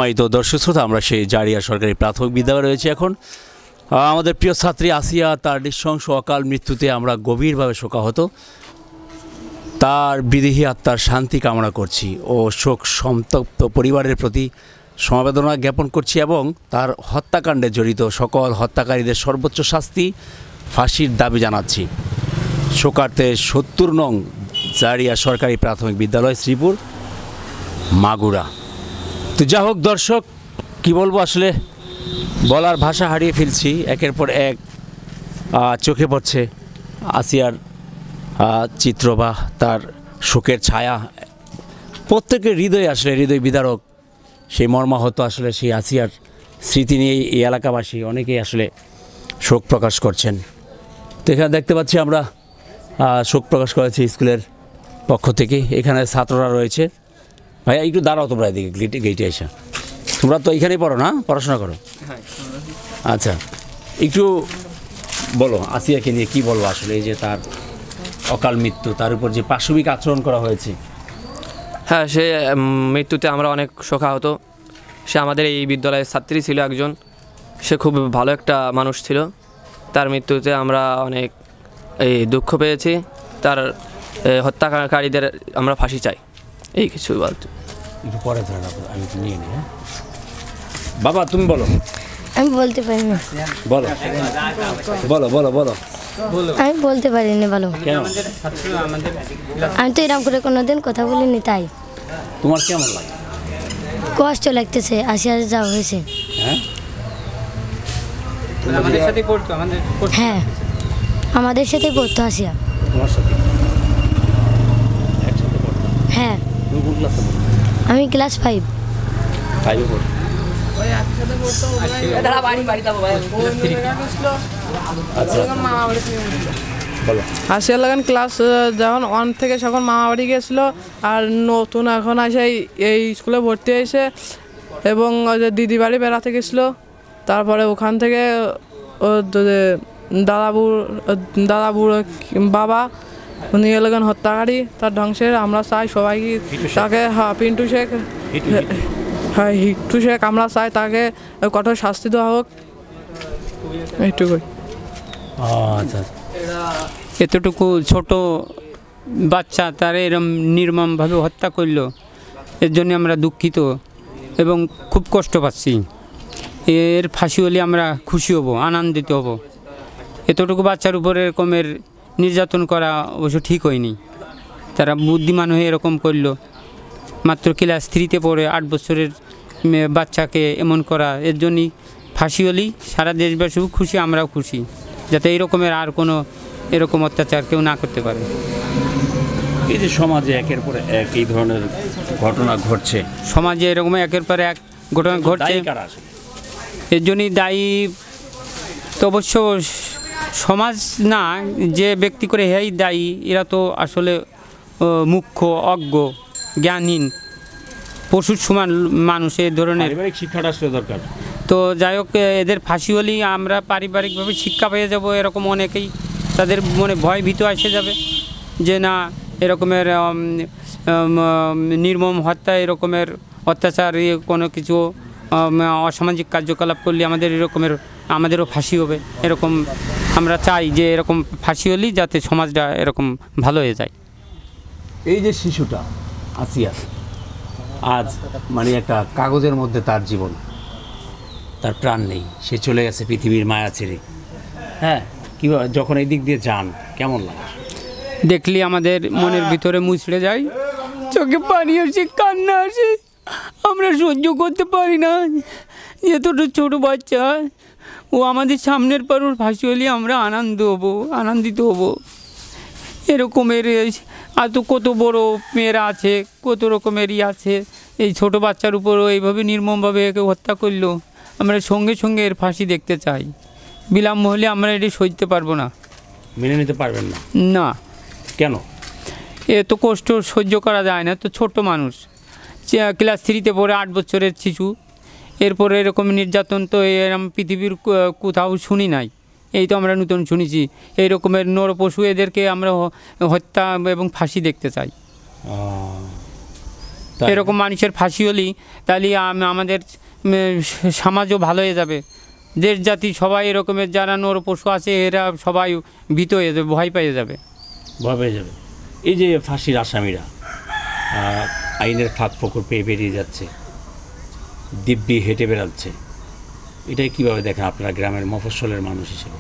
সম্মানিত দর্শক শ্রোতা, আমরা সেই জারিয়া সরকারি প্রাথমিক বিদ্যালয়ে রয়েছে এখন। আমাদের প্রিয় ছাত্রী আসিয়া তার নৃশংস অকাল মৃত্যুতে আমরা গভীরভাবে শোকাহত। তার বিদেহী আত্মার শান্তি কামনা করছি ও শোক সন্তপ্ত পরিবারের প্রতি সমবেদনা জ্ঞাপন করছি এবং তার হত্যাকাণ্ডে জড়িত সকল হত্যাকারীদের সর্বোচ্চ শাস্তি ফাঁসির দাবি জানাচ্ছি। শোকার্তে ৭০ নং জারিয়া সরকারি প্রাথমিক বিদ্যালয়, শ্রীপুর, মাগুরা। তো যা হোক দর্শক, কী বলবো, আসলে বলার ভাষা হারিয়ে ফেলছি। একের পর এক চোখে পড়ছে আসিয়ার চিত্র বা তার শোকের ছায়া। প্রত্যেকের হৃদয়ে আসলে হৃদয় বিদারক সেই মর্মাহত আসলে সেই আসিয়ার স্মৃতি নিয়ে এই এলাকাবাসী অনেকেই আসলে শোক প্রকাশ করছেন। তো এখানে দেখতে পাচ্ছি আমরা শোক প্রকাশ করেছি স্কুলের পক্ষ থেকে। এখানে ছাত্ররা রয়েছে। ভাইয়া একটু দাঁড়াও তোমরা এদিকে গেটে এসে। তোমরা তো এইখানেই পড়ো না, পড়াশোনা করো? আচ্ছা, একটু বলো আসিয়াকে নিয়ে কী বলবো আসলে, এই যে তার অকাল মৃত্যু, তার উপর যে পাশবিক আচরণ করা হয়েছে। হ্যাঁ, সে মৃত্যুতে আমরা অনেক শোকাহত। সে আমাদের এই বিদ্যালয়ের ছাত্রী ছিল একজন। সে খুব ভালো একটা মানুষ ছিল। তার মৃত্যুতে আমরা অনেক দুঃখ পেয়েছি। তার হত্যাকারীদের আমরা ফাঁসি চাই, এই কিছু বলতে। একটু পরে ধরে রাখো, আমি একটু নিয়ে নিই। বাবা তুমি বলো। আমি বলতে পারি না। বলো বলো বলো বলো। আমি বলতে পারিনি। বলো। আমি তো এরকম করে কোনোদিন কথা বলিনি, তাই। তোমার কেমন লাগে? কষ্ট লাগতেছে, আসিয়া যা হয়েছে। হ্যাঁ, হ্যাঁ, আমাদের সাথে পড়তো আসিয়া। তোমার সাথে একসাথে পড়তো? হ্যাঁ। তুমি কোন ক্লাসে পড়তো? আমি ক্লাস 5। 5-এ পড়তো। আসিয়া লাগান ক্লাস যখন 1 থেকে যখন মামা বাড়ি গেছিলো, আর নতুন এখন আসে এই স্কুলে ভর্তি হয়েছে এবং দিদি বাড়ি বেড়াতে গেছিলো। তারপরে ওখান থেকে দাদাবুড়ো বাবা উনি এলাকান হত্যাকারী, তার ধ্বংসের আমরা চাই সবাইকে তাকে। পিন্টু শেখ, হ্যাঁ হিট্টু শেখ, আমরা চাই তাকে কঠোর শাস্তি দেওয়া হোক, এইটুকুই। আচ্ছা, এতটুকু ছোট বাচ্চা তার এরম নির্মমভাবে হত্যা করল, এর জন্য আমরা দুঃখিত এবং খুব কষ্ট পাচ্ছি। এর ফাঁসি হলে আমরা খুশি হব, আনন্দিত হব। এতটুকু বাচ্চার উপর এরকমের নির্যাতন করা অবশ্য ঠিক হয়নি। তারা বুদ্ধিমান হয়ে এরকম করল। মাত্র ক্লাস 3-তে পড়ে 8 বছরের বাচ্চাকে এমন করা, এর জন্যই ফাঁসি হলেই সারা দেশবাসীও খুশি, আমরাও খুশি, যাতে এইরকমের আর কোনো এরকম অত্যাচার কেউ না করতে পারে। এই যে সমাজে একের পর এক এই ধরনের ঘটনা ঘটছে, সমাজে এরকম একের পর এক ঘটনা ঘটছে, এর জন্যই দায়ী তো অবশ্য সমাজ না, যে ব্যক্তি করে হেই দায়ী। এরা তো আসলে মুখ্য, অজ্ঞ, জ্ঞানহীন, পশুর সমান মানুষ। এই ধরনের শিক্ষাটা আসলে দরকার। তো যাই হোক, এদের ফাঁসি হলেই আমরা পারিবারিকভাবে শিক্ষা পেয়ে যাব। এরকম অনেকেই তাদের মনে ভয় ভীত এসে যাবে যে না, এরকমের নির্মম হত্যা, এরকমের অত্যাচার, কোনো কিছু অসামাজিক কার্যকলাপ করলে আমাদেরও ফাঁসি হবে। এরকম আমরা চাই যে এরকম ফাঁসি হলেই যাতে সমাজটা এরকম ভালো হয়ে যায়। এই যে শিশুটা আসিয়া আজ মানে একটা কাগজের মধ্যে তার জীবন, তার প্রাণ নেই, সে চলে গেছে পৃথিবীর মায়া ছেড়ে। হ্যাঁ, কীভাবে যখন এই দিক দিয়ে যান কেমন লাগে? দেখলে আমাদের মনের ভিতরে মুচড়ে যায়, চোখে পানি আসে, কান্না আসে। আমরা সহ্য করতে পারি না। এতটা ছোটো বাচ্চা, ও আমাদের সামনের পর ওর ফাঁসি হলে আমরা আনন্দিত হব। এরকমের কত বড় মেয়েরা আছে, কত রকমেরই আছে। এই ছোট বাচ্চার উপরও এইভাবে নির্মমভাবে একে হত্যা করলো। আমরা সঙ্গে সঙ্গে এর ফাঁসি দেখতে চাই। বিলম্ব হলে আমরা এটি সইতে পারবো না। মেনে নিতে পারবেন না? না। কেন? এত কষ্ট সহ্য করা যায় না। তো ছোট্ট মানুষ, ক্লাস 3-তে পড়ে 8 বছরের শিশু, এরপরে এরকম নির্যাতন তো এরকম পৃথিবীর কোথাও শুনি নাই। এই তো আমরা নতুন শুনেছি। এই রকমের নরপশু, এদেরকে আমরা হত্যা এবং ফাঁসি দেখতে চাই। তাই। এরকম মানুষের ফাঁসি হলেই তাহলে আমাদের সমাজও ভালো হয়ে যাবে। দেশ জাতি সবাই এরকমের যারা নরপশু আছে এরা সবাই ভীত হয়ে যাবে, ভয় পেয়ে যাবে। ভয় পেয়ে যাবে। এই যে ফাঁসির আসামিরা আইনের ফাঁক ফোকর পেয়ে বেরিয়ে যাচ্ছে, দিব্যি হেঁটে বেড়াচ্ছে, এটাই কীভাবে দেখেন আপনারা গ্রামের মফস্বলের মানুষ হিসেবে?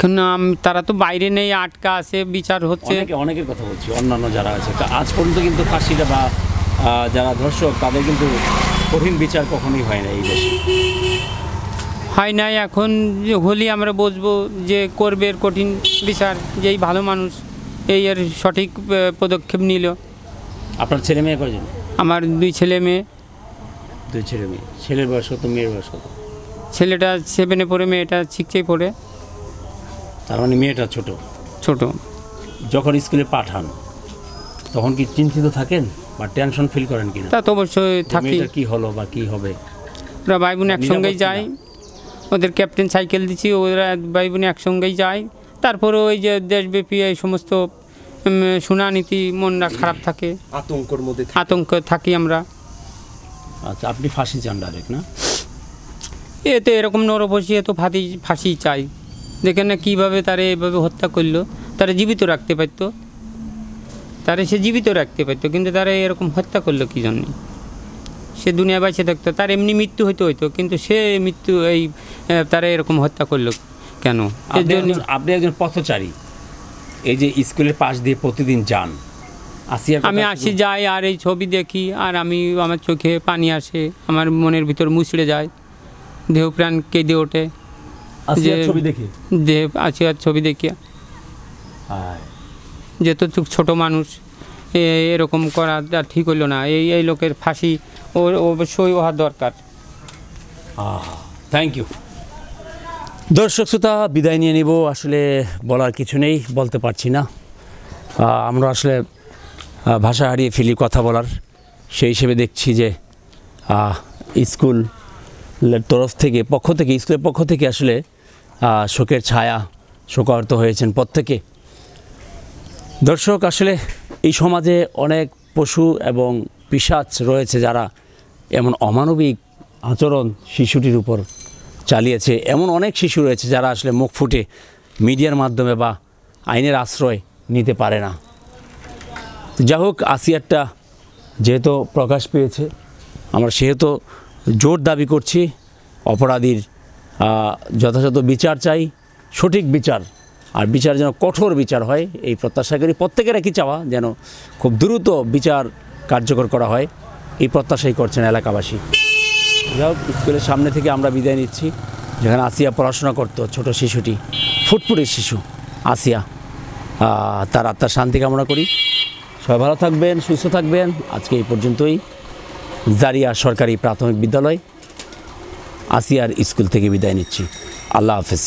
কেন তারা তো বাইরে নেই, আটকা আছে, বিচার হচ্ছে। অনেকের কথা বলছি, অন্যান্য যারা আছে আজ পর্যন্ত কিন্তু ফাঁসিটা বা যারা ধর্ষক তাদের কিন্তু কঠিন বিচার কখনোই হয় না এই দেশে। হয় নাই, এখন যে হলি আমরা বুঝবো যে করবে এর কঠিন বিচার, যেই ভালো মানুষ এই এর সঠিক পদক্ষেপ নিল। আপনার ছেলে মেয়ে কয়জন? আমার 2 ছেলে মেয়ে। 2 ছেলে মেয়ে। ছেলের বয়স কত, মেয়ের বয়স কত? ছেলেটা 7-এ পড়ে, মেয়েটা 6-এ পড়ে। তার মানে মেয়েটা ছোট। ছোট। যখন স্কুলে পাঠান তখন কি চিন্তিত থাকেন বা টেনশন ফিল করেন কিনা? তা তো অবশ্যই থাকি। মেয়েটার কি হলো বা কি হবে? ওরা ভাই বোন একসঙ্গেই যায়, ওদের ক্যাপ্টেন সাইকেল দিচ্ছি, ওরা ভাই বোন একসঙ্গেই যায়। তারপরে ওই যে দেশব্যাপী এই সমস্ত শুনানিতি মনটা খারাপ থাকে, আতঙ্ক থাকি আমরা। আচ্ছা, আপনি ফাঁসি চান ডাইরেক্ট না? এতে এরকম নরপশি এত ফাঁসি চাই। দেখেন না কীভাবে তারা এভাবে হত্যা করলো। তারা জীবিত রাখতে পারতো, সে জীবিত রাখতে পারতো, কিন্তু তারা এরকম হত্যা করলো কী জন্যে? সে দুনিয়া বাইসে থাকতো, তার এমনি মৃত্যু হইতো, কিন্তু সে মৃত্যু এই তারা এরকম হত্যা করলো কেন? এর জন্য আপনি একজন পথচারী, এই যে স্কুলের পাশ দিয়ে প্রতিদিন যান, আমি আসি যাই আর এই ছবি দেখি আর আমার চোখে পানি আসে, আমার মনের ভিতর মুচড়ে যায়, দেহ প্রাণ কেঁদে ওঠে ছবি দেখে, দেহ আসিয়ার ছবি দেখিয়া। যেহেতু ছোট মানুষ, এরকম করা ঠিক হইলো না। এই লোকের ফাঁসি অবশ্যই হওয়া দরকার। Thank you. দর্শক শ্রোতা, বিদায় নিয়ে নিব। আসলে বলার কিছু নেই, বলতে পারছি না। আমরা আসলে ভাষা হারিয়ে ফেলি কথা বলার। সেই হিসেবে দেখছি যে স্কুলের স্কুলের পক্ষ থেকে আসলে শোকের ছায়া, শোকাহত হয়েছেন প্রত্যেকে। দর্শক, আসলে এই সমাজে অনেক পশু এবং পিশাচ রয়েছে যারা এমন অমানবিক আচরণ শিশুটির উপর চালিয়েছে। এমন অনেক শিশু রয়েছে যারা আসলে মুখ ফুটে মিডিয়ার মাধ্যমে বা আইনের আশ্রয় নিতে পারে না। যাই হোক, আসিয়ারটা যেহেতু প্রকাশ পেয়েছে, আমরা সেহেতু জোর দাবি করছি অপরাধীর যথাযথ বিচার চাই, সঠিক বিচার, আর বিচার যেন কঠোর বিচার হয় এই প্রত্যাশা করি। প্রত্যেকের একই চাওয়া যেন খুব দ্রুত বিচার কার্যকর করা হয়, এই প্রত্যাশাই করছেন এলাকাবাসী। যাই হোক, স্কুলের সামনে থেকে আমরা বিদায় নিচ্ছি, যেখানে আসিয়া পড়াশোনা করতো, ছোট শিশুটি, ফুটফুটের শিশু আসিয়া। তার আত্মার শান্তি কামনা করি। সবাই ভালো থাকবেন, সুস্থ থাকবেন। আজকে এই পর্যন্তই। জারিয়া সরকারি প্রাথমিক বিদ্যালয় আসিয়ার স্কুল থেকে বিদায় নিচ্ছি। আল্লাহ হাফেজ।